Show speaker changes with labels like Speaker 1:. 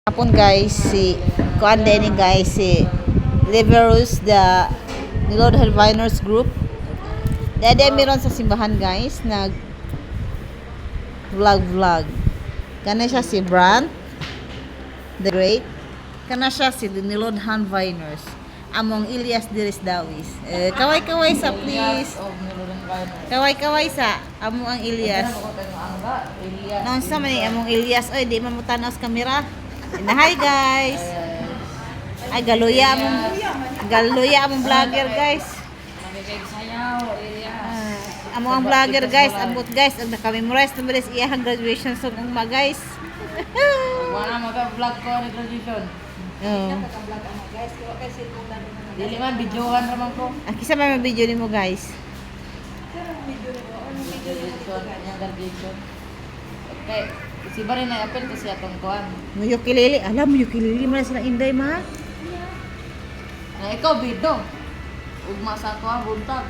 Speaker 1: Hapon guys, si Kuan Denny guys, si Leverus the Lord Helviners Group. Dede meron sa simbahan guys, nag vlog. Kana siya si Brand the Great. Kana siya si Nilod Helviners. Among Elias Diris Dawis. Kaway-kaway sa please. Kaway-kaway sa amo ang Elias. Noon sa man among Elias, oy di man mo tanaw sa kamera. And hi guys. Ay galuya among vlogger guys. Amo ang vlogger guys, ambot guys, ang naka-memorize naman is iyang graduation song ugma guys.
Speaker 2: Wala mag-vlog ko ni graduation.
Speaker 1: Oh.
Speaker 2: Dili man videohan raman ko.
Speaker 1: Kisa may video nimo guys.
Speaker 2: Graduation. Okay, si Barin na apel kasi atong kuan.
Speaker 1: Muyo kilili, alam muyo kilili man sila Inday ma.
Speaker 2: Na ikaw bido. Ugma sa kuan buntag.